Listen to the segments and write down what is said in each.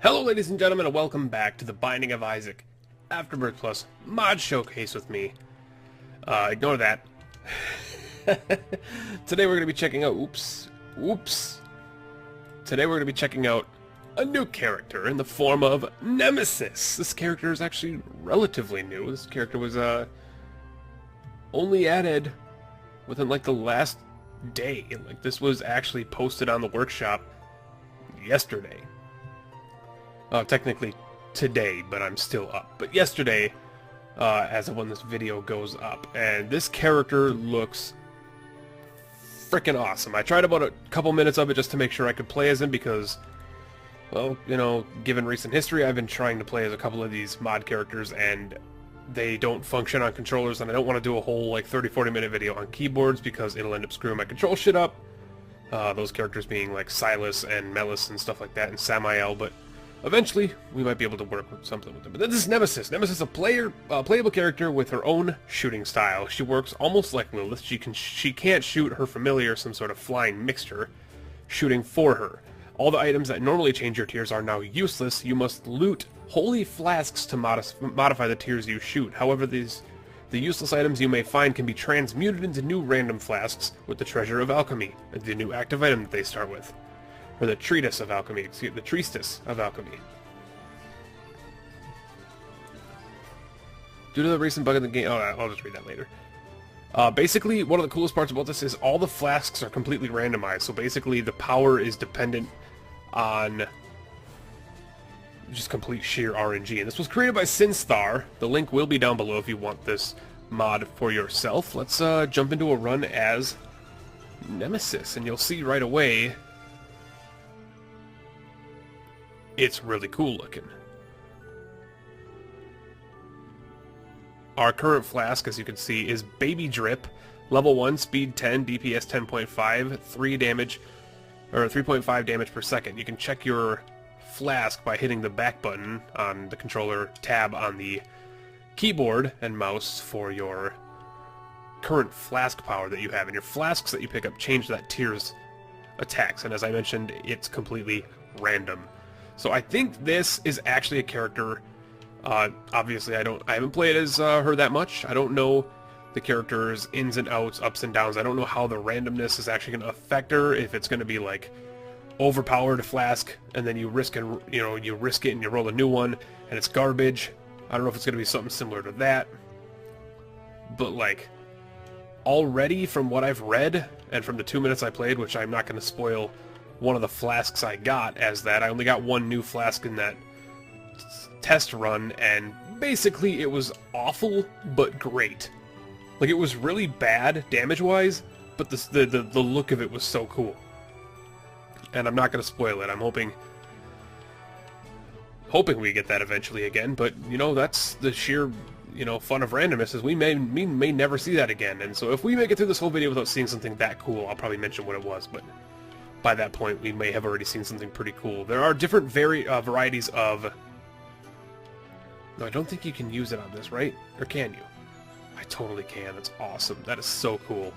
Hello ladies and gentlemen and welcome back to the Binding of Isaac Afterbirth Plus mod showcase with me. Ignore that. Today we're going to be checking out, Today we're going to be checking out a new character in the form of Nemesis. This character is actually relatively new. This character was only added within like the last day. Like this was actually posted on the workshop yesterday. Technically today, but I'm still up. But yesterday, as of when this video goes up, and this character looks freaking awesome. I tried about a couple minutes of it just to make sure I could play as him because, well, you know, given recent history, I've been trying to play as a couple of these mod characters, and they don't function on controllers, and I don't want to do a whole, like, 30-40 minute video on keyboards because it'll end up screwing my control shit up. Those characters being, like, Silas and Melis and stuff like that, and Samael, but eventually, we might be able to work with something with them. But this is Nemesis. Nemesis is a playable character with her own shooting style. She works almost like Lilith. She can't shoot her familiar, some sort of flying mixture, shooting for her. All the items that normally change your tiers are now useless. You must loot holy flasks to modify the tiers you shoot. However, the useless items you may find can be transmuted into new random flasks with the Treasure of Alchemy, the new active item that they start with. Or the Treatise of Alchemy, excuse me, the Treatise of Alchemy. Due to the recent bug in the game... Oh, I'll just read that later. Basically, one of the coolest parts about this is all the flasks are completely randomized. So basically, the power is dependent on just complete sheer RNG. And this was created by Sinstar. The link will be down below if you want this mod for yourself. Let's jump into a run as Nemesis. And you'll see right away... it's really cool looking. Our current flask, as you can see, is Baby Drip, level 1, speed 10, DPS 10.5, 3 damage, or 3.5 damage per second. You can check your flask by hitting the back button on the controller tab on the keyboard and mouse for your current flask power that you have. And your flasks that you pick up change that tier's attacks. And as I mentioned, it's completely random. So I think this is actually a character, obviously I haven't played as her that much. I don't know the character's ins and outs, ups and downs. I don't know how the randomness is actually going to affect her, if it's going to be like overpowered flask and then you risk it and you roll a new one and it's garbage. I don't know if it's going to be something similar to that. But like, already from what I've read and from the 2 minutes I played, which I'm not going to spoil one of the flasks I got as that. I only got one new flask in that test run, and basically it was awful, but great. Like, it was really bad damage-wise, but the look of it was so cool. And I'm not going to spoil it. I'm hoping we get that eventually again, but, you know, that's the sheer, you know, fun of randomness, is we may never see that again. And so if we make it through this whole video without seeing something that cool, I'll probably mention what it was, but by that point, we may have already seen something pretty cool. There are different varieties of... No, I don't think you can use it on this, right? Or can you? I totally can. That's awesome. That is so cool.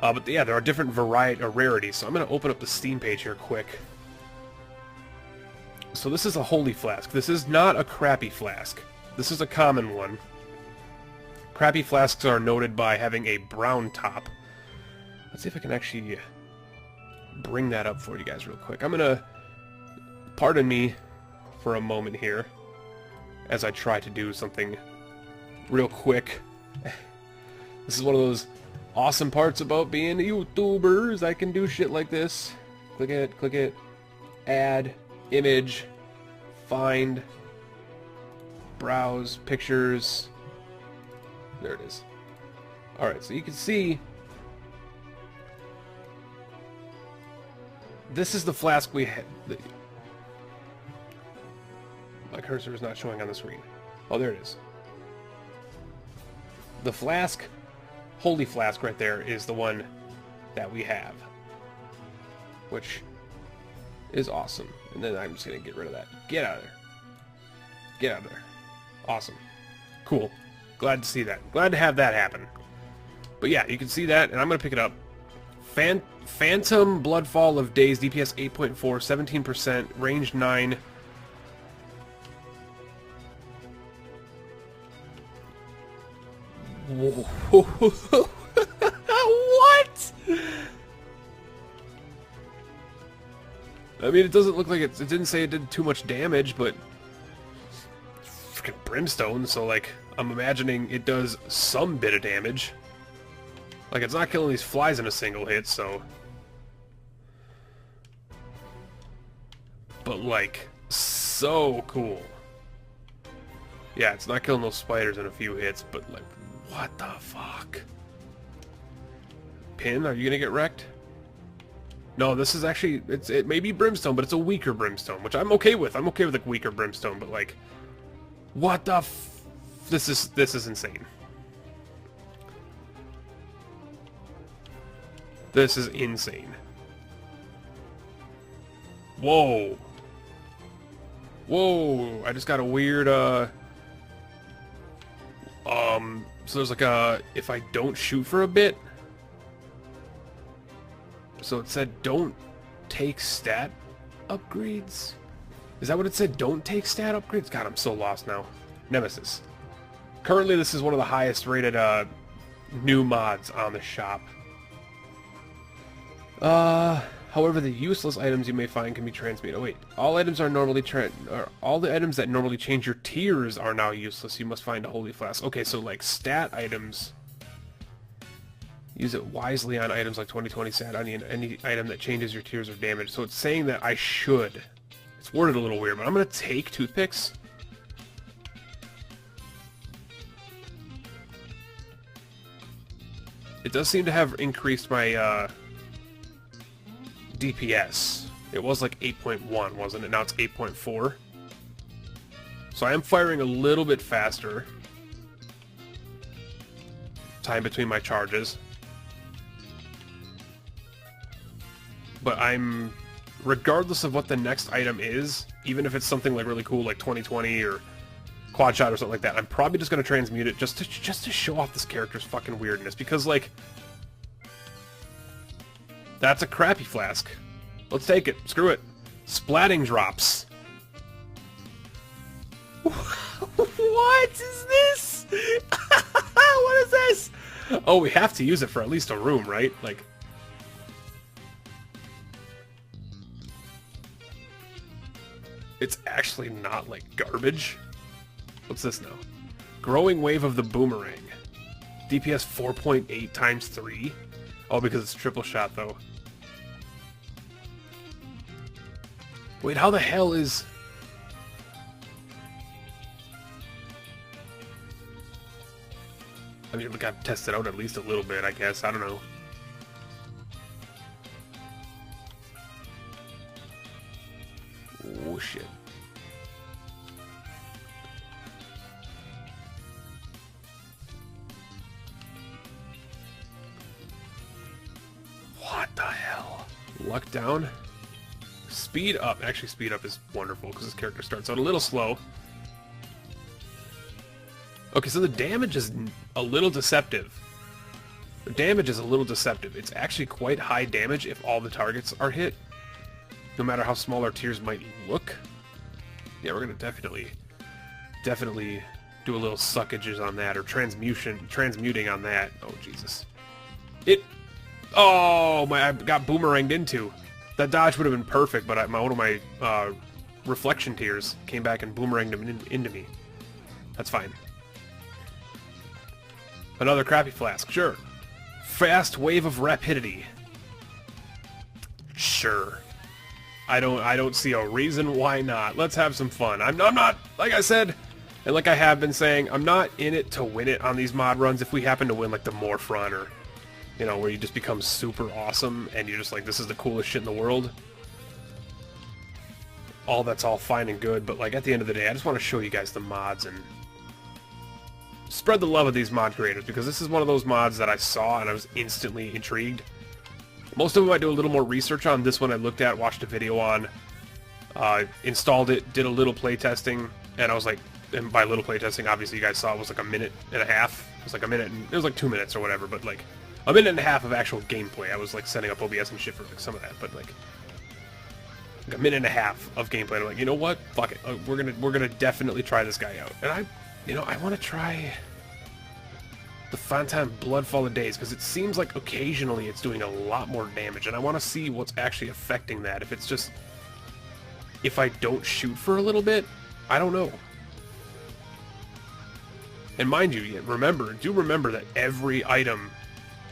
But yeah, there are different rarities. So I'm going to open up the Steam page here quick. So this is a holy flask. This is not a crappy flask. This is a common one. Crappy flasks are noted by having a brown top. Let's see if I can actually bring that up for you guys real quick. I'm gonna pardon me for a moment here as I try to do something real quick. This is one of those awesome parts about being YouTubers. I can do shit like this. Click it, add, image, find, browse, pictures. There it is. Alright, so you can see this is the flask we had. My cursor is not showing on the screen. Oh, there it is. The flask, holy flask right there, is the one that we have. Which is awesome. And then I'm just going to get rid of that. Get out of there. Get out of there. Awesome. Cool. Glad to see that. Glad to have that happen. But yeah, you can see that, and I'm going to pick it up. Phantom Bloodfall of Days, DPS 8.4, 17%, range 9, What? I mean, it doesn't look like it didn't say it did too much damage, but freaking brimstone, so like I'm imagining it does some bit of damage. Like, it's not killing these flies in a single hit, so... But, like, so cool. Yeah, it's not killing those spiders in a few hits, but, like, what the fuck? Pin, are you gonna get wrecked? No, this is actually... It may be brimstone, but it's a weaker brimstone, which I'm okay with. I'm okay with a weaker brimstone, but, like... What the f... This is insane. This is insane. Whoa. Whoa. I just got a weird, so there's like a, if I don't shoot for a bit. So it said don't take stat upgrades. Is that what it said? Don't take stat upgrades? God, I'm so lost now. Nemesis. Currently, this is one of the highest rated, new mods on the shop. However, the useless items you may find can be transmuted. Oh wait, all items are normally all the items that normally change your tiers are now useless. You must find a holy flask. Okay, so like stat items, use it wisely on items like 2020 stat on any item that changes your tiers or damage. So it's saying that I should. It's worded a little weird, but I'm gonna take toothpicks. It does seem to have increased my DPS. It was like 8.1, wasn't it? Now it's 8.4. So I am firing a little bit faster. Time between my charges. But I'm... Regardless of what the next item is, even if it's something like really cool like 2020 or quad shot or something like that, I'm probably just going to transmute it just to show off this character's fucking weirdness. Because, like... That's a crappy flask. Let's take it. Screw it. Splatting drops. What is this? What is this? Oh, we have to use it for at least a room, right? Like... It's actually not, like, garbage. What's this now? Growing Wave of the Boomerang. DPS 4.8 times 3. Oh, because it's triple shot, though. Wait, how the hell is... I mean, we got to test it out at least a little bit, I guess. I don't know. Oh, shit. What the hell? Luck down. Speed up. Actually, speed up is wonderful because this character starts out a little slow. Okay, so the damage is a little deceptive. The damage is a little deceptive. It's actually quite high damage if all the targets are hit. No matter how small our tiers might look. Yeah, we're gonna definitely do a little suckages on that, or transmuting on that. Oh, Jesus. Oh, I got boomeranged into. That dodge would have been perfect, but one of my reflection tiers came back and boomeranged him into me. That's fine. Another crappy flask, sure. Fast Wave of Rapidity. Sure. I don't see a reason why not. Let's have some fun. I'm not, like I said, and like I have been saying, I'm not in it to win it on these mod runs. If we happen to win like the Morphront, or, you know, where you just become super awesome and you're just like, this is the coolest shit in the world. That's all fine and good, but like at the end of the day, I just want to show you guys the mods and spread the love of these mod creators, because this is one of those mods that I saw and I was instantly intrigued. Most of them I do a little more research on. This one I looked at, watched a video on, installed it, did a little playtesting, and I was like, and by little playtesting, obviously you guys saw it was like a minute and a half. It was like a minute, and it was like 2 minutes or whatever, but like a minute and a half of actual gameplay. I was like setting up OBS and shit for like some of that, but like a minute and a half of gameplay. And I'm like, you know what? Fuck it. We're gonna definitely try this guy out. And I want to try. the Phantom Bloodfall of Days, because it seems like occasionally it's doing a lot more damage, and I want to see what's actually affecting that. If it's just... if I don't shoot for a little bit, I don't know. And mind you, do remember that every item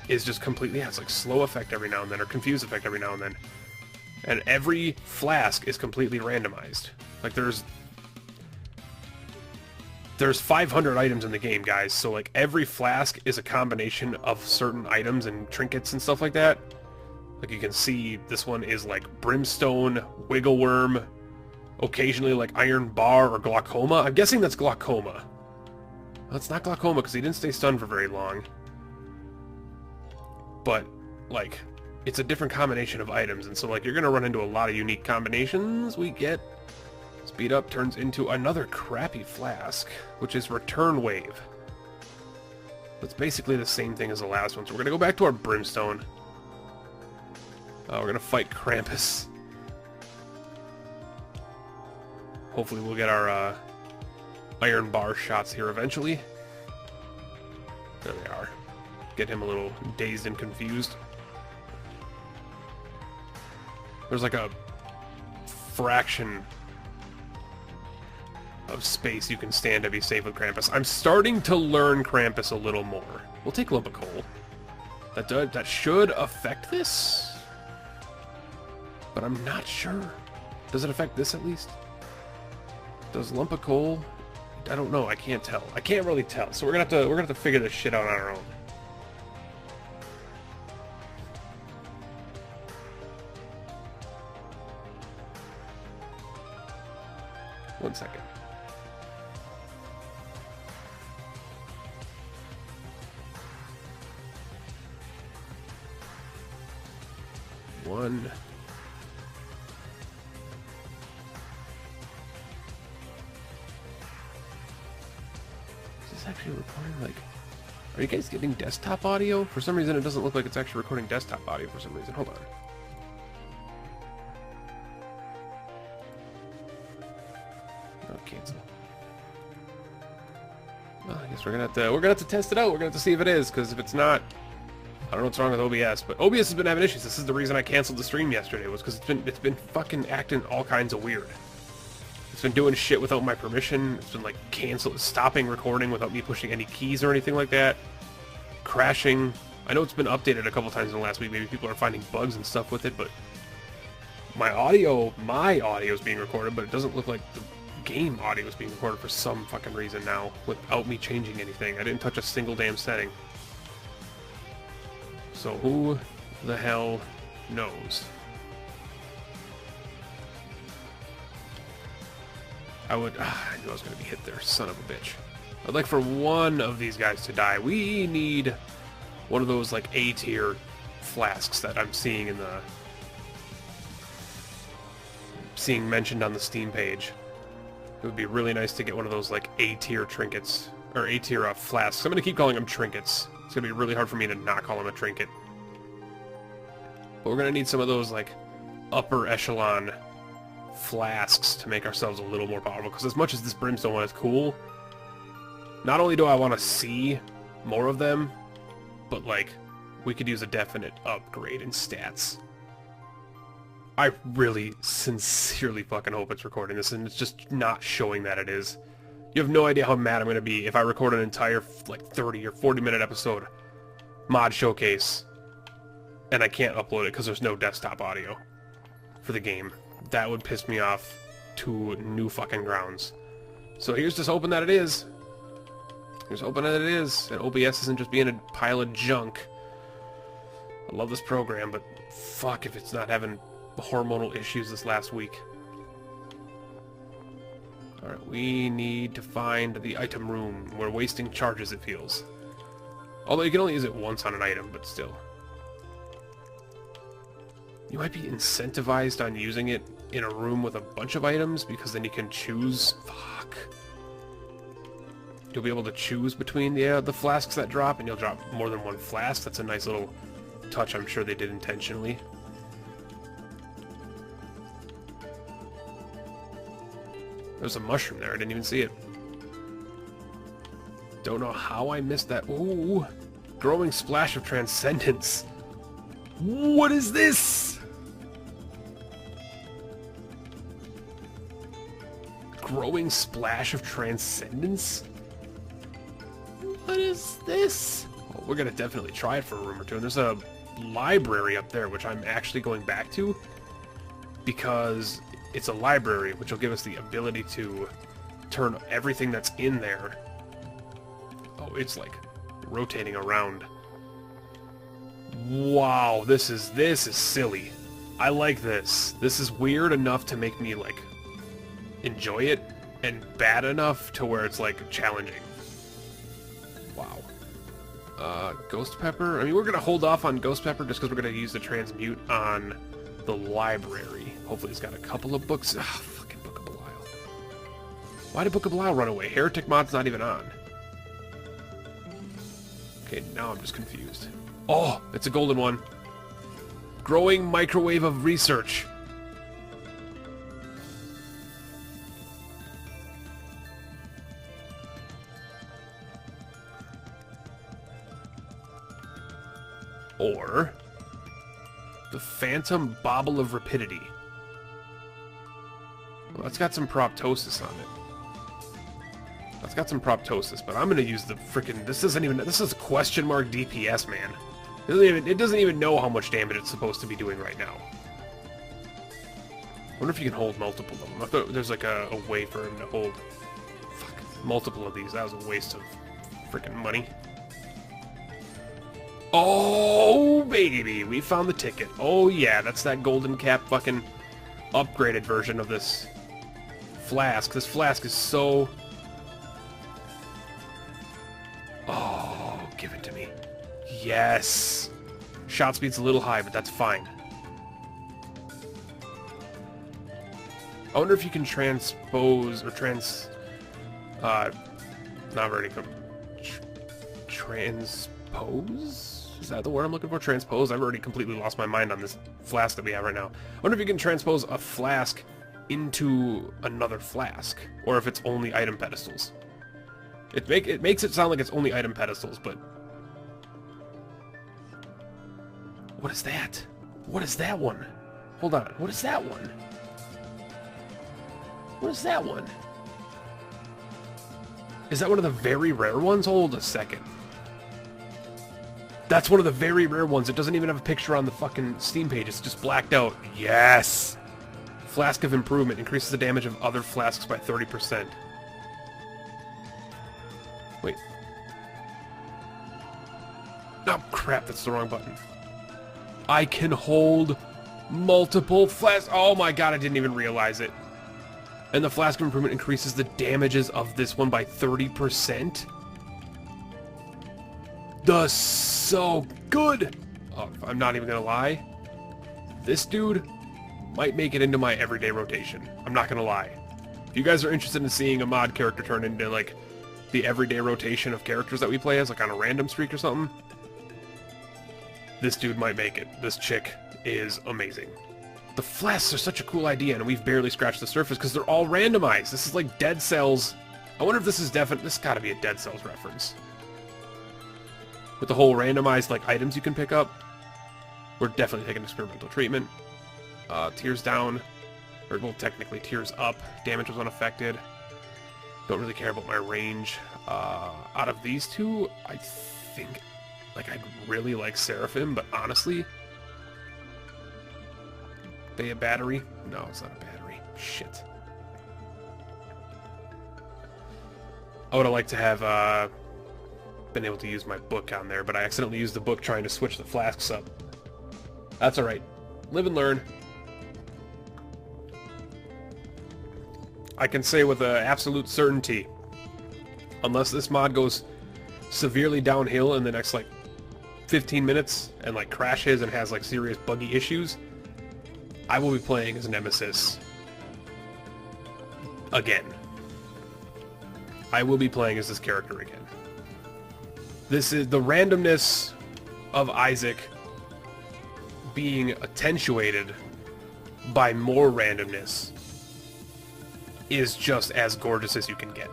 is just completely... yeah, it's like slow effect every now and then, or confuse effect every now and then. And every flask is completely randomized. Like, there's 500 items in the game, guys, so like every flask is a combination of certain items and trinkets and stuff like that. Like you can see, this one is like brimstone, wiggle worm, occasionally like iron bar or glaucoma. I'm guessing that's glaucoma. Well, it's not glaucoma because he didn't stay stunned for very long. But like, it's a different combination of items, and so like you're gonna run into a lot of unique combinations. We get speed up turns into another crappy flask, which is Return Wave. That's basically the same thing as the last one. So we're going to go back to our Brimstone. We're going to fight Krampus. Hopefully we'll get our iron bar shots here eventually. There they are. Get him a little dazed and confused. There's like a fraction of space you can stand to be safe with Krampus. I'm starting to learn Krampus a little more. We'll take Lump of Coal. That should affect this, but I'm not sure. Does it affect this at least? Does Lump of Coal? I don't know. I can't tell. I can't really tell. So we're gonna have to figure this shit out on our own. One second. One. Is this actually recording, like... are you guys getting desktop audio? For some reason it doesn't look like it's actually recording desktop audio for some reason. Hold on. Oh, cancel. Well, I guess we're gonna have to test it out. We're gonna have to see if it is, because if it's not, I don't know what's wrong with OBS, but OBS has been having issues. This is the reason I canceled the stream yesterday, was because it's been fucking acting all kinds of weird. It's been doing shit without my permission. It's been like stopping recording without me pushing any keys or anything like that. Crashing. I know it's been updated a couple times in the last week. Maybe people are finding bugs and stuff with it, but my audio is being recorded, but it doesn't look like the game audio is being recorded for some fucking reason now without me changing anything. I didn't touch a single damn setting. So who the hell knows? I knew I was going to be hit there, son of a bitch. I'd like for one of these guys to die. We need one of those like A-tier flasks that I'm seeing in the... seeing mentioned on the Steam page. It would be really nice to get one of those like A-tier trinkets, or A-tier flasks. I'm going to keep calling them trinkets. It's going to be really hard for me to not call them a trinket. But we're going to need some of those like upper echelon flasks to make ourselves a little more powerful, because as much as this Brimstone one is cool, not only do I want to see more of them, but like we could use a definite upgrade in stats. I really sincerely fucking hope it's recording this and it's just not showing that it is. You have no idea how mad I'm going to be if I record an entire like 30 or 40 minute episode mod showcase and I can't upload it because there's no desktop audio for the game. That would piss me off to new fucking grounds. So here's just hoping that it is. Here's hoping that it is. And OBS isn't just being a pile of junk. I love this program, but fuck if it's not having hormonal issues this last week. Alright, we need to find the item room. We're wasting charges, it feels. Although you can only use it once on an item, but still. You might be incentivized on using it in a room with a bunch of items, because then you can choose... fuck. You'll be able to choose between the flasks that drop, and you'll drop more than one flask. That's a nice little touch I'm sure they did intentionally. There's a mushroom there, I didn't even see it. Don't know how I missed that. Ooh, growing splash of transcendence. What is this? Growing splash of transcendence? What is this? Well, we're gonna definitely try it for a room or two. And there's a library up there, which I'm actually going back to because it's a library, which will give us the ability to turn everything that's in there. Oh, it's like rotating around. Wow, this is silly. I like this. This is weird enough to make me like enjoy it, and bad enough to where it's like challenging. Wow. Ghost Pepper. I mean, we're gonna hold off on Ghost Pepper just because we're gonna use the transmute on the library. Hopefully it's got a couple of books. Ah, fucking Book of Belial. Why did Book of Belial run away? Heretic mod's not even on. Okay, now I'm just confused. Oh, it's a golden one. Growing microwave of research. Or the Phantom Bauble of Rapidity. Well, that's got some proptosis on it. That's got some proptosis, but I'm gonna use the frickin'. This is question mark DPS, man. It doesn't even know how much damage it's supposed to be doing right now. I wonder if you can hold multiple of them. I thought there's like a way for him to hold multiple of these. That was a waste of frickin' money. Oh, baby, we found the ticket. Oh, yeah, that's that golden cap fucking upgraded version of this flask. This flask is so... Oh, give it to me. Yes. Shot speed's a little high, but that's fine. I wonder if you can transpose, or not very good. Transpose? Is that the word I'm looking for? Transpose? I've already completely lost my mind on this flask that we have right now. I wonder if you can transpose a flask into another flask, or if it's only item pedestals. It makes it sound like it's only item pedestals, but... What is that? What is that one? Hold on. What is that one? What is that one? Is that one of the very rare ones? Hold a second. That's one of the very rare ones. It doesn't even have a picture on the fucking Steam page. It's just blacked out. Yes! Flask of Improvement. Increases the damage of other flasks by 30%. Wait. Oh, crap. That's the wrong button. I can hold multiple flasks. Oh my god, I didn't even realize it. And the Flask of Improvement increases the damages of this one by 30%. That's so good! Oh, I'm not even gonna lie. This dude might make it into my everyday rotation. I'm not gonna lie. If you guys are interested in seeing a mod character turn into, like, the everyday rotation of characters that we play as, like on a random streak or something, this dude might make it. This chick is amazing. The flasks are such a cool idea, and we've barely scratched the surface because they're all randomized. This is like Dead Cells. I wonder if this is definitely... This gotta be a Dead Cells reference. With the whole randomized, like, items you can pick up. We're definitely taking experimental treatment. Tears down. Or, well, technically, tears up. Damage was unaffected. Don't really care about my range. Out of these two, I think... Like, I'd really like Seraphim, but honestly... They a battery? No, it's not a battery. Shit. I would have liked to have been able to use my book on there, but I accidentally used the book trying to switch the flasks up. That's alright. Live and learn. I can say with absolute certainty, unless this mod goes severely downhill in the next, like, 15 minutes and, like, crashes and has, like, serious buggy issues, I will be playing as Nemesis again. I will be playing as this character again. This is the randomness of Isaac being attenuated by more randomness is just as gorgeous as you can get.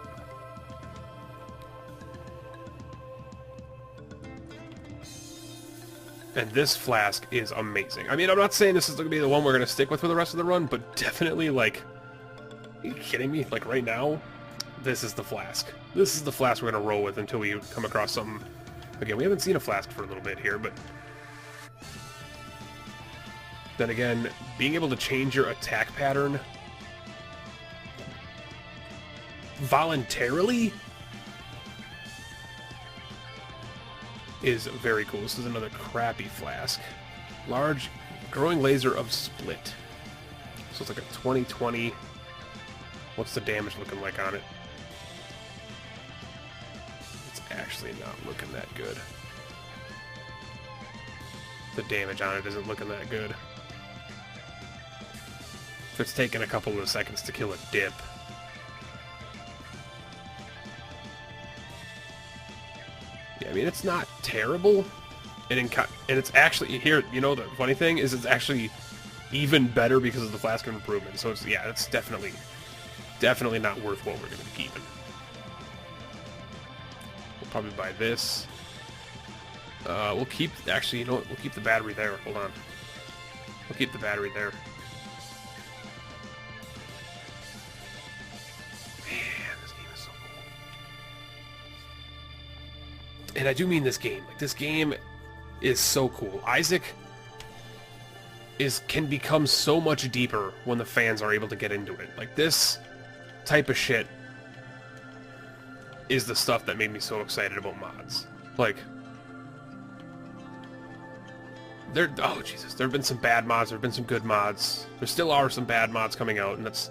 And this flask is amazing. I mean, I'm not saying this is going to be the one we're going to stick with for the rest of the run, but definitely, like... Are you kidding me? Like, right now, this is the flask. This is the flask we're going to roll with until we come across something... Again, we haven't seen a flask for a little bit here, but... Then again, being able to change your attack pattern... voluntarily... is very cool. This is another crappy flask. Large growing laser of split. So it's like a 2020. What's the damage looking like on it? It's actually not looking that good. The damage on it isn't looking that good. If it's taking a couple of seconds to kill a dip. I mean, it's not terrible, and it's actually, here, you know, the funny thing is it's actually even better because of the flask of improvement, so it's, yeah, it's definitely not worth what we're going to be keeping. We'll probably buy this. We'll keep, actually, you know what, we'll keep the battery there, hold on. We'll keep the battery there. And I do mean this game. Like, this game is so cool. Isaac can become so much deeper when the fans are able to get into it. Like, this type of shit is the stuff that made me so excited about mods. Like, oh Jesus, there have been some bad mods, there have been some good mods. There still are some bad mods coming out, and that's...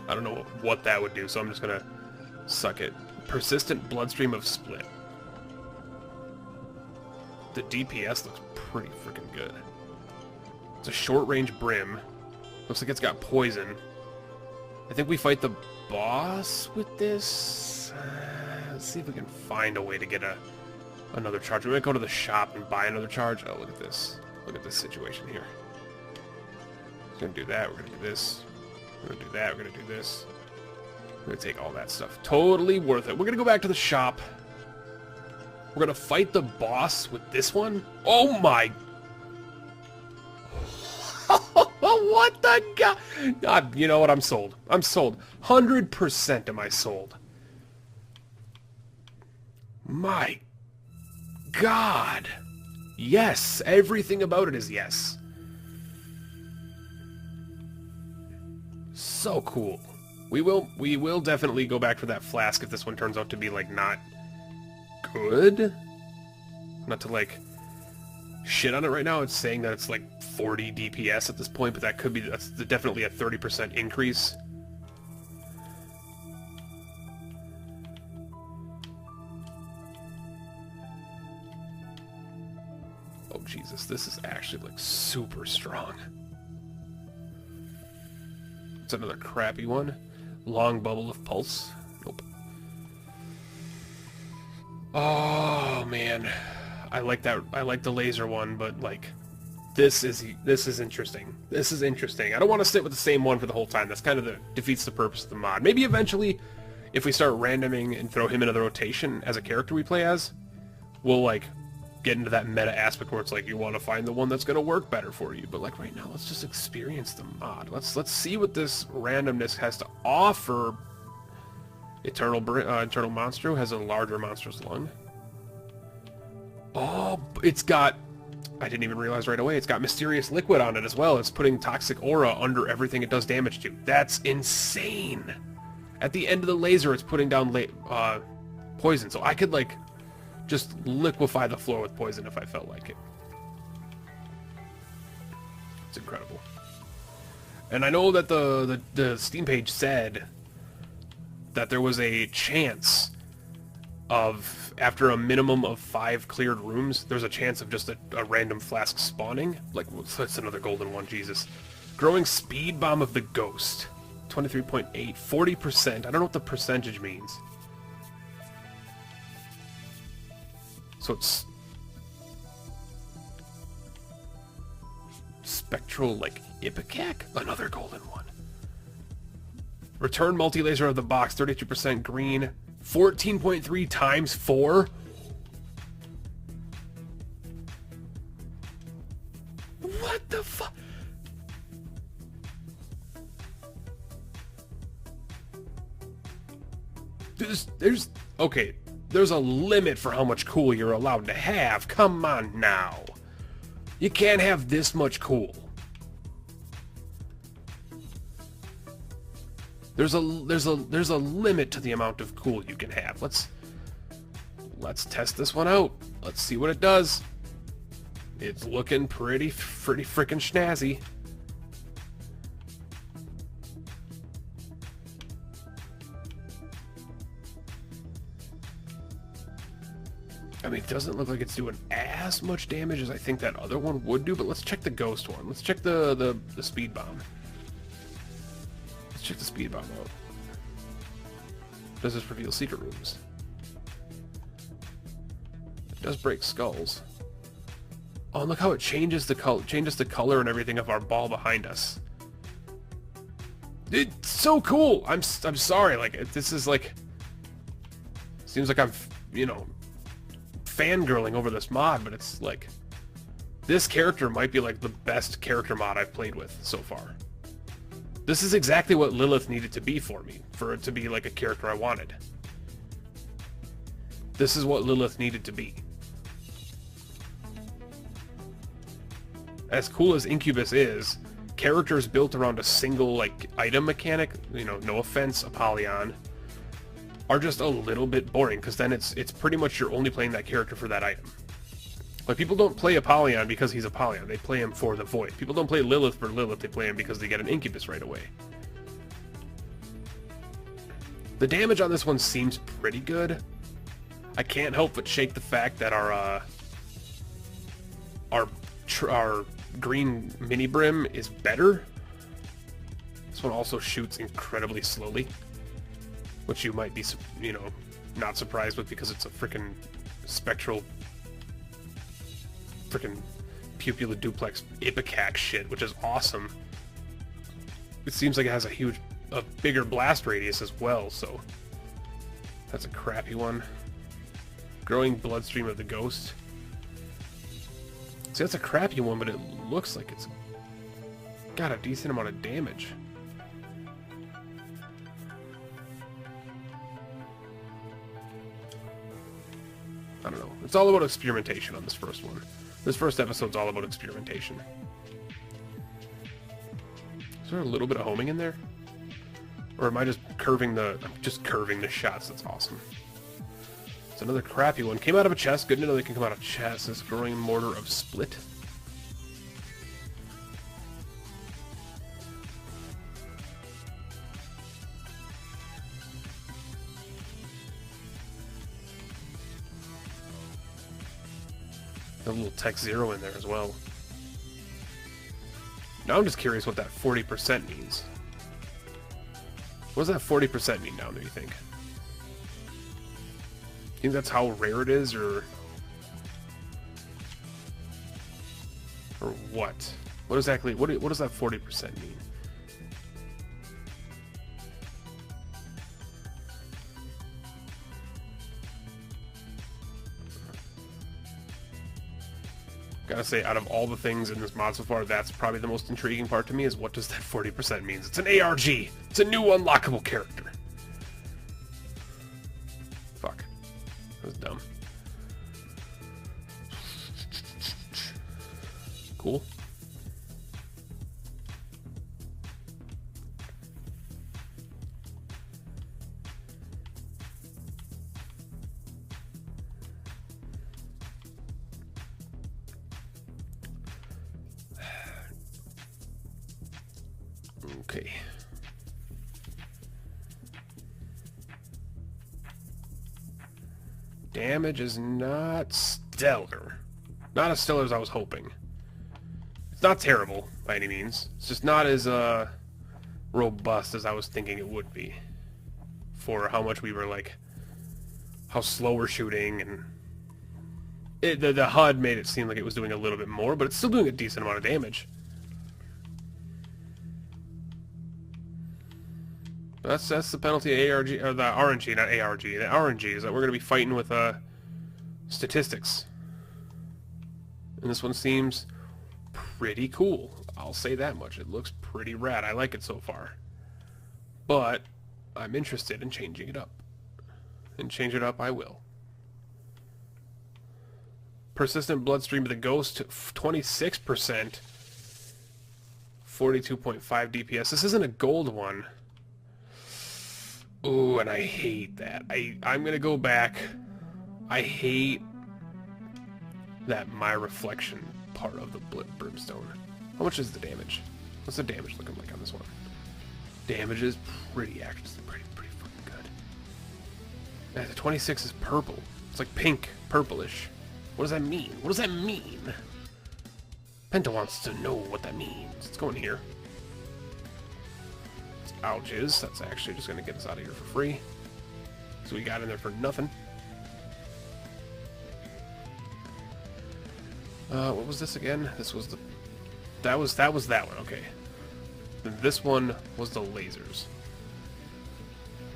I don't know what that would do, so I'm just gonna suck it. Persistent bloodstream of split. The DPS looks pretty freaking good. It's a short-range brim. Looks like it's got poison. I think we fight the boss with this. Let's see if we can find a way to get another charge. We might go to the shop and buy another charge. Oh, look at this. Look at this situation here. We're gonna do that. We're gonna do this. We're gonna do that. We're gonna do this. We're gonna take all that stuff. Totally worth it. We're gonna go back to the shop. We're gonna fight the boss with this one. Oh my... What the god? You know what? I'm sold. I'm sold. 100% am I sold. My god. Yes. Everything about it is yes. So cool. We will definitely go back for that flask if this one turns out to be, like, not good. Not to, like, shit on it right now. It's saying that it's, like, 40 DPS at this point, but that could be, that's definitely a 30% increase. Oh, Jesus. This is actually, like, super strong. It's another crappy one. Long bubble of pulse. Nope. Oh man, I like that. I like the laser one, but like, this is interesting. This is interesting. I don't want to sit with the same one for the whole time. That's kind of defeats the purpose of the mod. Maybe eventually, if we start randoming and throw him into the rotation as a character we play as, we'll like get into that meta aspect where it's like you want to find the one that's going to work better for you. But like right now, let's just experience the mod. Let's see what this randomness has to offer. Eternal Monstro has a larger monstrous lung. Oh, it's got... I didn't even realize right away. It's got mysterious liquid on it as well. It's putting toxic aura under everything it does damage to. That's insane. At the end of the laser, it's putting down poison. So I could like just liquefy the floor with poison if I felt like it. It's incredible. And I know that the Steam page said that there was a chance of, after a minimum of 5 cleared rooms, there's a chance of just a random flask spawning. Like, that's another golden one, Jesus. Growing speed bomb of the ghost. 23.8, 40%. I don't know what the percentage means. So it's... Spectral, like, Ipecac? Another golden one. Return multi-laser of the box, 32% green. 14.3 times 4? Okay, there's a limit for how much cool you're allowed to have. Come on now. You can't have this much cool. There's a limit to the amount of cool you can have. Let's test this one out. Let's see what it does. It's looking pretty freaking snazzy. I mean, it doesn't look like it's doing as much damage as I think that other one would do, but let's check the ghost one. Let's check the speed bomb. Let's check the speed bomb out. Does this reveal secret rooms? It does break skulls. Oh, and look how it changes the color and everything of our ball behind us. It's so cool. I'm sorry. Like, this is like, seems like I'm, you know, fangirling over this mod, but it's like, this character might be like the best character mod I've played with so far. This is exactly what Lilith needed to be for me, for it to be like a character I wanted. This is what Lilith needed to be. As cool as Incubus is, characters built around a single like item mechanic, you know, no offense, Apollyon, are just a little bit boring, because then it's pretty much you're only playing that character for that item. Like, people don't play Apollyon because he's Apollyon, they play him for the Void. People don't play Lilith for Lilith, they play him because they get an Incubus right away. The damage on this one seems pretty good. I can't help but shake the fact that our green mini brim is better. This one also shoots incredibly slowly, which you might be, you know, not surprised with because it's a freaking spectral, freaking pupilla duplex ipecac shit, which is awesome. It seems like it has a bigger blast radius as well, so that's a crappy one. Growing bloodstream of the ghost. See, that's a crappy one, but it looks like it's got a decent amount of damage. I don't know. It's all about experimentation on this first one. This first episode's all about experimentation. Is there a little bit of homing in there? Or am I just curving the... I'm just curving the shots. That's awesome. It's another crappy one. Came out of a chest. Good to know they can come out of chests. This growing mortar of split. A little Tech Zero in there as well. Now I'm just curious what that 40% means. What does that 40% mean now, do you think? Do you think that's how rare it is, or what? What exactly, what does that 40% mean? Gotta say, out of all the things in this mod so far, that's probably the most intriguing part to me, is what does that 40% mean? It's an ARG! It's a new unlockable character! Fuck. That was dumb. Cool. Okay. Damage is not stellar. Not as stellar as I was hoping. It's not terrible, by any means. It's just not as robust as I was thinking it would be. For how much we were, like, how slow we're shooting, and... the HUD made it seem like it was doing a little bit more, but it's still doing a decent amount of damage. That's the penalty of ARG, or the RNG, not ARG. The RNG is that we're going to be fighting with statistics. And this one seems pretty cool. I'll say that much. It looks pretty rad. I like it so far. But I'm interested in changing it up. and change it up, I will. Persistent bloodstream of the ghost, 26%. 42.5 DPS. This isn't a gold one. Ooh, and I hate that. I'm gonna go back. I hate that my reflection part of the brimstone. How much is the damage? What's the damage looking like on this one? Damage is pretty fucking good. Yeah, the 26 is purple. It's like pink, purplish. What does that mean? What does that mean? Penta wants to know what that means. Let's go in here. It's algaes. That's actually just going to get us out of here for free. So we got in there for nothing. What was this again? This was the... That was that one. Okay. Then this one was the lasers.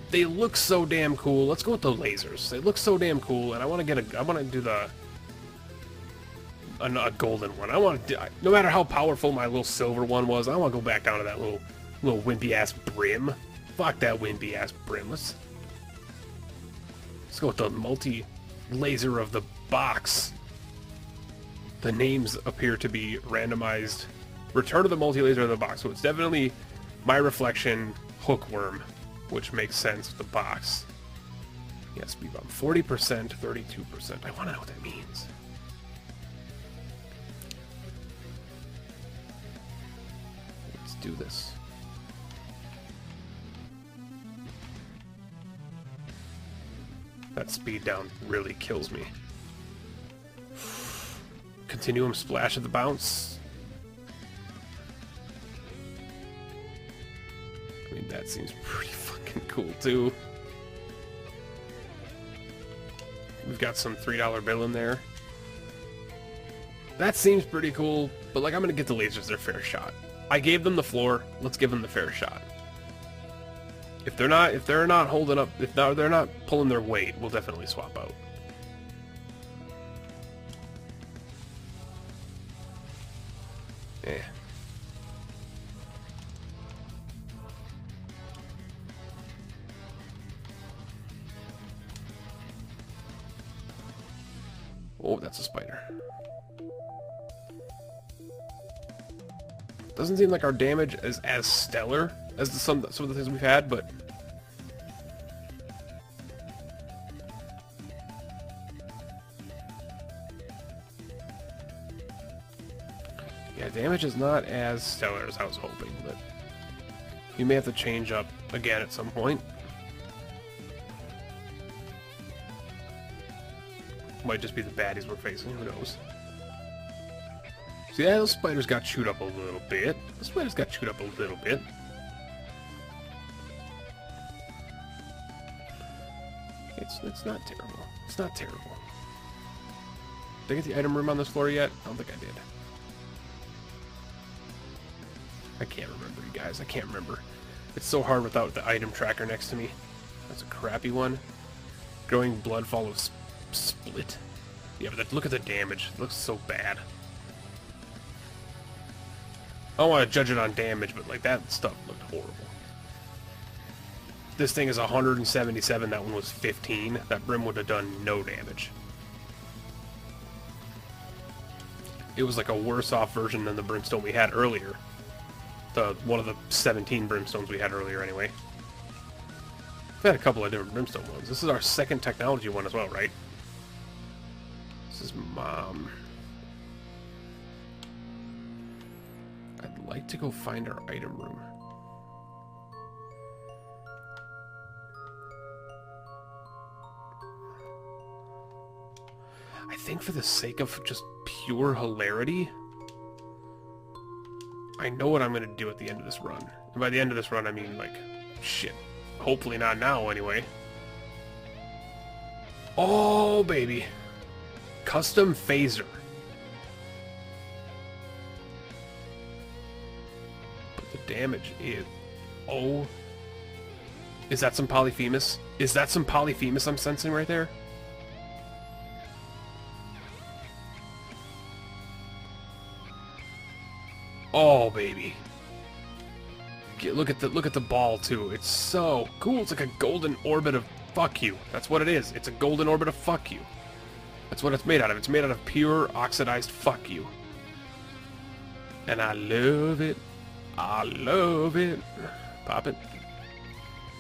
They look so damn cool. Let's go with the lasers. They look so damn cool, and I want to do the... A golden one. I want to, no matter how powerful my little silver one was, I want to go back down to that little wimpy ass brim. Fuck that wimpy ass brim. Let's go with the multi laser of the box. The names appear to be randomized. Return to the multi laser of the box. So it's definitely my reflection hookworm, which makes sense with the box. Yeah, speed bump 40%, 32%. I want to know what that means. Do this. That speed down really kills me. Continuum splash at the bounce. I mean, that seems pretty fucking cool too. We've got some $3 bill in there. That seems pretty cool, but like I'm gonna get the lasers their fair shot. I gave them the floor. Let's give them the fair shot. If they're not holding up, if they're not pulling their weight, we'll definitely swap out. Yeah. Oh, that's a spider. Doesn't seem like our damage is as stellar as some of the things we've had, but yeah, damage is not as stellar as I was hoping, but you may have to change up again at some point. Might just be the baddies we're facing, who knows. See, yeah, those spiders got chewed up a little bit. The spiders got chewed up a little bit. It's not terrible. It's not terrible. Did I get the item room on this floor yet? I don't think I did. I can't remember, you guys. I can't remember. It's so hard without the item tracker next to me. That's a crappy one. Growing blood follows split. Yeah, but look at the damage. It looks so bad. I don't want to judge it on damage, but like that stuff looked horrible. This thing is 177, that one was 15. That brim would have done no damage. It was like a worse off version than the brimstone we had earlier. One of the 17 brimstones we had earlier anyway. We've had a couple of different brimstone ones. This is our second technology one as well, right? This is Mom. I'd like to go find our item room. I think for the sake of just pure hilarity, I know what I'm going to do at the end of this run. And by the end of this run, I mean, like, shit. Hopefully not now, anyway. Oh, baby. Custom phaser. But the damage is... Oh. Is that some Polyphemus? Is that some Polyphemus I'm sensing right there? Oh, baby. Look at the ball too. It's so cool. It's like a golden orbit of Fuck you. That's what it is. It's a golden orbit of fuck you. That's what it's made out of. It's made out of pure oxidized fuck you. And I love it. I love it. Pop it.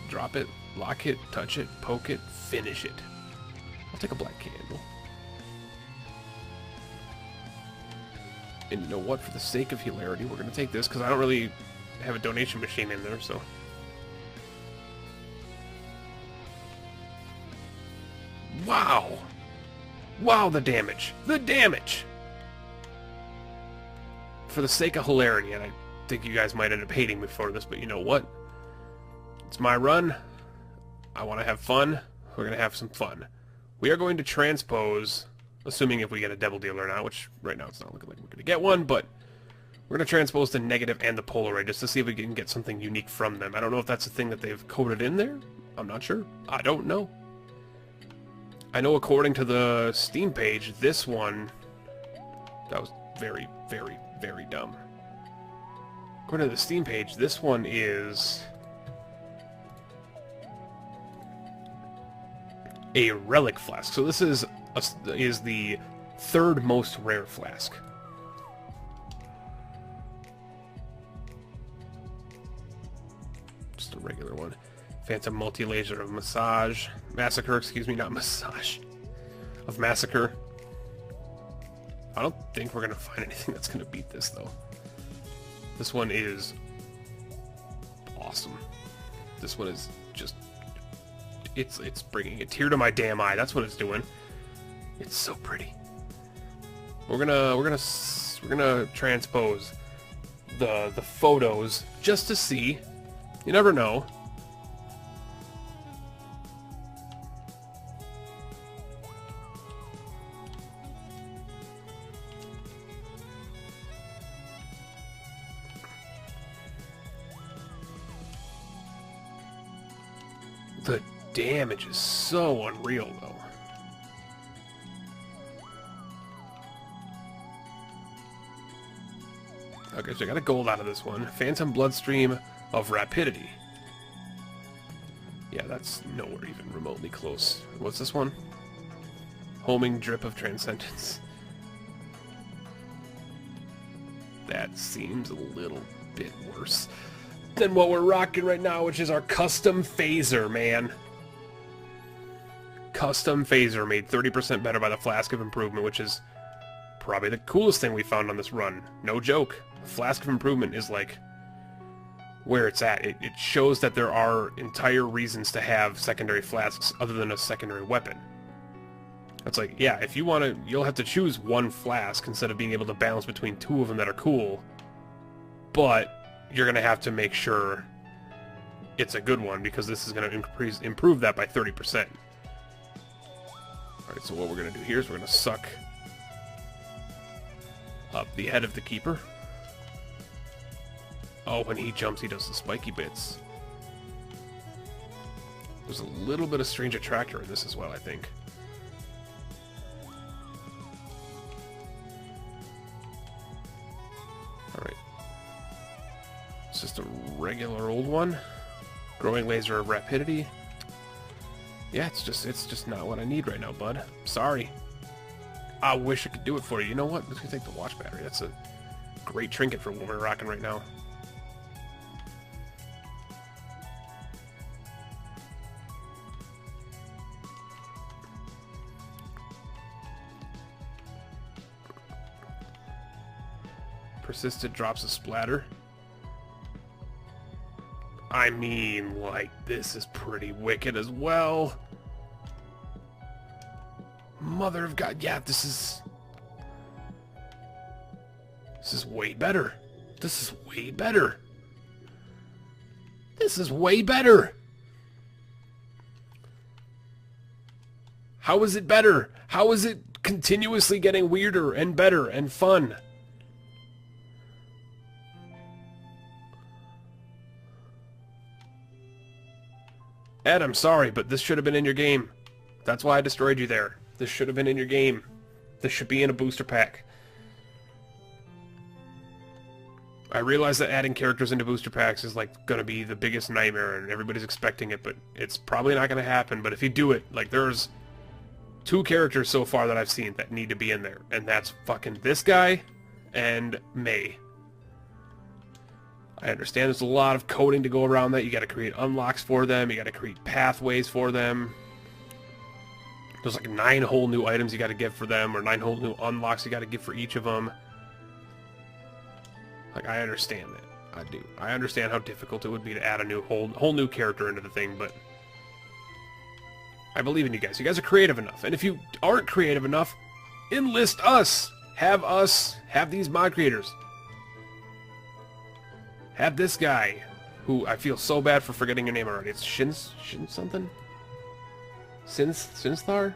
Drop it. Lock it. Touch it. Poke it. Finish it. I'll take a black candle. And you know what? For the sake of hilarity, we're going to take this because I don't really have a donation machine in there, so... Wow! Wow, the damage! The damage! For the sake of hilarity, and I think you guys might end up hating me for this, but you know what? It's my run. I want to have fun. We're going to have some fun. We are going to transpose, assuming if we get a devil deal or not, which right now it's not looking like we're going to get one, but we're going to transpose the negative and the polar just to see if we can get something unique from them. I don't know if that's a thing that they've coded in there. I'm not sure. I don't know. I know according to the Steam page, this one... That was very, very, very dumb. According to the Steam page, this one is... a relic flask. So this is the third most rare flask. Just a regular one. Phantom multi-laser of massacre, excuse me, not massage. Of massacre. I don't think we're gonna find anything that's gonna beat this though. This one is awesome. This one is just it's bringing a tear to my damn eye. That's what it's doing. It's so pretty. We're gonna transpose the photos just to see. You never know. The damage is so unreal, though. Okay, so I got a gold out of this one. Phantom Bloodstream of Rapidity. Yeah, that's nowhere even remotely close. What's this one? Homing Drip of Transcendence. That seems a little bit worse than what we're rocking right now, which is our custom phaser, man. Custom phaser made 30% better by the Flask of Improvement, which is probably the coolest thing we found on this run. No joke. The Flask of Improvement is like where it's at. It shows that there are entire reasons to have secondary flasks other than a secondary weapon. It's like, yeah, if you want to, you'll have to choose one flask instead of being able to balance between two of them that are cool. But you're going to have to make sure it's a good one because this is going to improve that by 30%. Alright, so what we're going to do here is we're going to suck up the head of the Keeper. Oh, when he jumps, he does the spiky bits. There's a little bit of Strange Attractor in this as well, I think. Alright. It's just a regular old one. Growing Laser of Rapidity. Yeah, it's just not what I need right now, bud. Sorry. I wish I could do it for you. You know what? Let's take the watch battery. That's a great trinket for what we're rocking right now. Persistent drops of splatter. I mean, like, this is pretty wicked as well. Mother of God, yeah, this is way better. This is way better. This is way better. How is it better? How is it continuously getting weirder and better and fun? Ed, I'm sorry, but this should have been in your game. That's why I destroyed you there. This should have been in your game. This should be in a booster pack. I realize that adding characters into booster packs is like gonna be the biggest nightmare and everybody's expecting it, but it's probably not gonna happen. But if you do it, like there's 2 characters so far that I've seen that need to be in there, and that's fucking this guy and May. I understand there's a lot of coding to go around that. You gotta create unlocks for them, you gotta create pathways for them. There's like 9 whole new items you gotta get for them, or 9 whole new unlocks you gotta get for each of them. Like, I understand that. I do. I understand how difficult it would be to add a whole new character into the thing, but I believe in you guys. You guys are creative enough. And if you aren't creative enough, enlist us. Have these mod creators. Have this guy, who I feel so bad for forgetting your name already. It's Shin something? Sinsthar?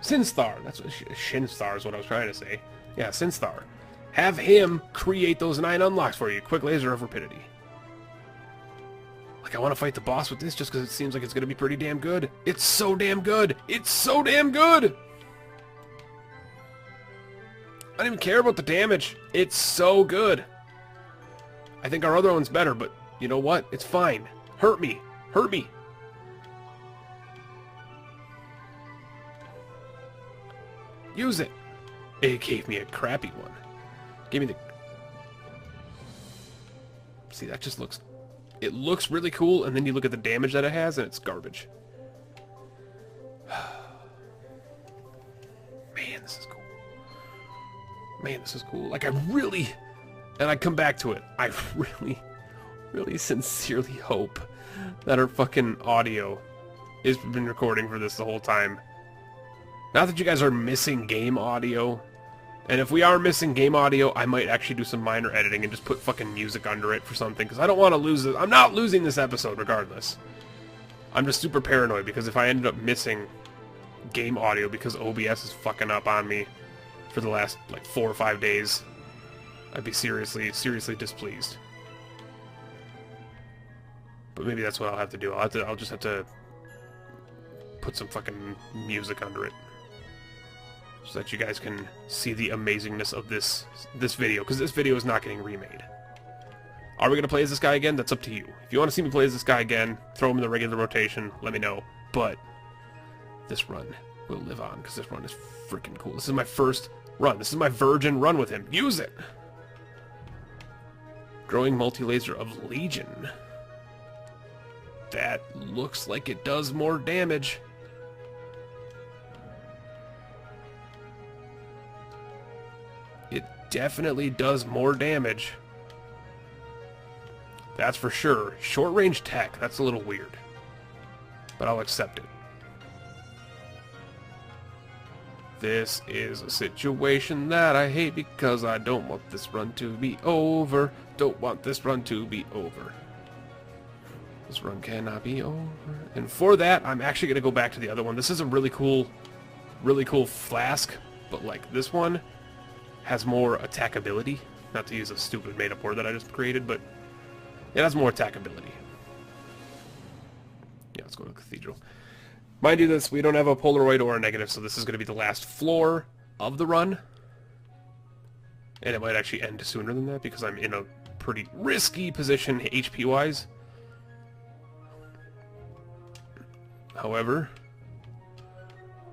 Sinsthar. That's what Shinsthar is what I was trying to say. Yeah, Sinsthar. Have him create those 9 unlocks for you. Quick Laser of Rapidity. Like, I want to fight the boss with this just because it seems like it's going to be pretty damn good. It's so damn good. It's so damn good. I don't even care about the damage. It's so good. I think our other one's better, but you know what? It's fine. Hurt me. Hurt me. Use it. It gave me a crappy one. Give me the... See, that just looks... It looks really cool, and then you look at the damage that it has, and it's garbage. Man, this is cool. Man, this is cool. Like, I really... And I come back to it. I really sincerely hope that our fucking audio has been recording for this the whole time. Not that you guys are missing game audio. And if we are missing game audio, I might actually do some minor editing and just put fucking music under it for something, because I don't want to lose it. I'm not losing this episode regardless. I'm just super paranoid, because if I ended up missing game audio because OBS is fucking up on me for the last, like, 4 or 5 days, I'd be seriously displeased. But maybe that's what I'll have to do. I'll just have to put some fucking music under it, so that you guys can see the amazingness of this video, because this video is not getting remade. Are we going to play as this guy again? That's up to you. If you want to see me play as this guy again, throw him in the regular rotation, let me know. But this run will live on, because this run is freaking cool. This is my first run. This is my virgin run with him. Use it! Growing multi-laser of Legion. That looks like it does more damage. It definitely does more damage. That's for sure. Short-range tech, that's a little weird. But I'll accept it. This is a situation that I hate because I don't want this run to be over. Don't want this run to be over. This run cannot be over. And for that, I'm actually going to go back to the other one. This is a really cool flask. But like this one has more attackability. Not to use a stupid made-up word that I just created, but it has more attackability. Yeah, let's go to the cathedral. Mind you, we don't have a Polaroid or a negative, so this is going to be the last floor of the run. And it might actually end sooner than that, because I'm in a pretty risky position HP-wise. However,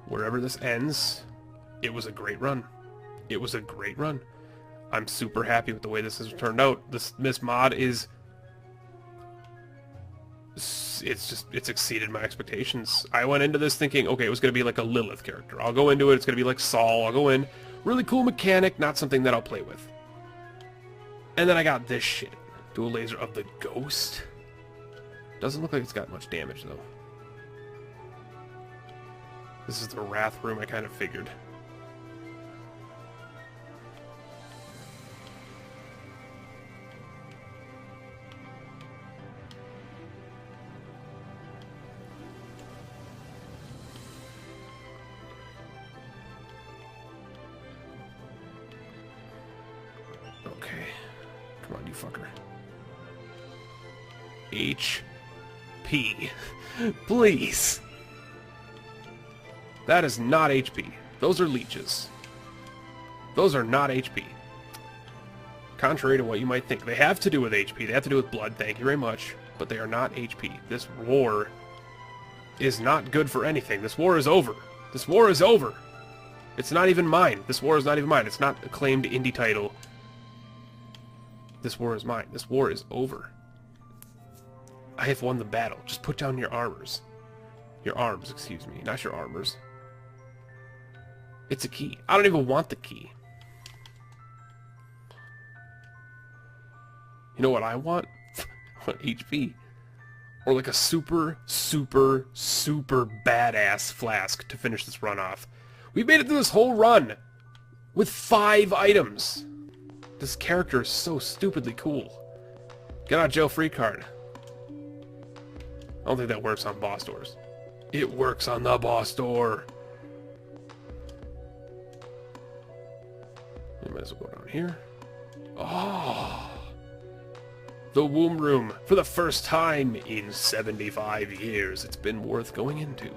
wherever this ends, it was a great run. It was a great run. I'm super happy with the way this has turned out. This mod is... It's exceeded my expectations. I went into this thinking, okay, it was going to be like a Lilith character. I'll go into it, it's going to be like Saul. I'll go in, really cool mechanic, not something that I'll play with. And then I got this shit. Dual laser of the Ghost. Doesn't look like it's got much damage, though. This is the Wrath room, I kind of figured. Okay. Come on, you fucker. HP. Please. That is not HP. Those are leeches. Those are not HP. Contrary to what you might think. They have to do with HP. They have to do with blood, thank you very much. But they are not HP. This war is not good for anything. This war is over. This war is over. It's not even mine. This war is not even mine. It's not a claimed indie title. This war is mine. This war is over. I have won the battle. Just put down your armors. Your arms, excuse me. Not your armors. It's a key. I don't even want the key. You know what I want? I want HP. Or like a super, super, super badass flask to finish this run off. We made it through this whole run with 5 items. This character is so stupidly cool. Get out of jail free card. I don't think that works on boss doors. It works on the boss door. We might as well go down here. Oh! The womb room. For the first time in 75 years, it's been worth going into.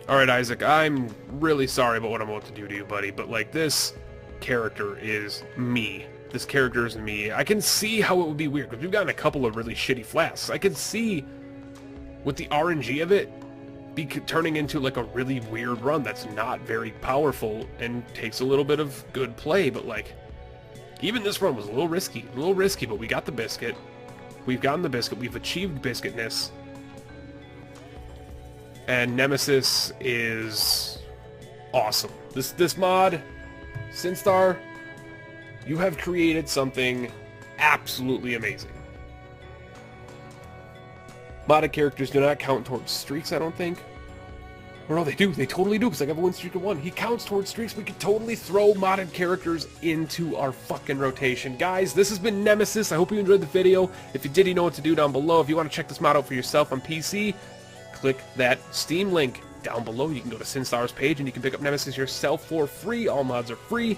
Alright, Isaac, I'm really sorry about what I'm about to do to you, buddy, but, like, this character is me. This character is me. I can see how it would be weird, because we've gotten a couple of really shitty flasks. I can see, with the RNG of it, turning into, like, a really weird run that's not very powerful and takes a little bit of good play, but, like, even this run was a little risky, but we got the biscuit. We've gotten the biscuit. We've achieved biscuitness. And Nemesis is awesome. This mod, Sinstar, you have created something absolutely amazing. Modded characters do not count towards streaks, I don't think. Or no, they do. They totally do, because I have a win streak of 1. He counts towards streaks. We could totally throw modded characters into our fucking rotation. Guys, this has been Nemesis. I hope you enjoyed the video. If you did, you know what to do down below. If you want to check this mod out for yourself on PC, click that Steam link down below. You can go to Sinstar's page, and you can pick up Nemesis yourself for free. All mods are free.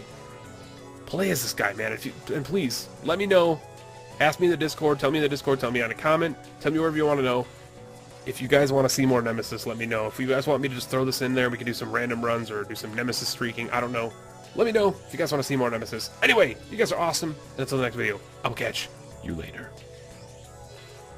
Play as this guy, man. And please, let me know. Ask me in the Discord. Tell me in the Discord. Tell me on a comment. Tell me wherever you want to know. If you guys want to see more Nemesis, let me know. If you guys want me to just throw this in there, we can do some random runs or do some Nemesis streaking. I don't know. Let me know if you guys want to see more Nemesis. Anyway, you guys are awesome. And until the next video, I'll catch you later.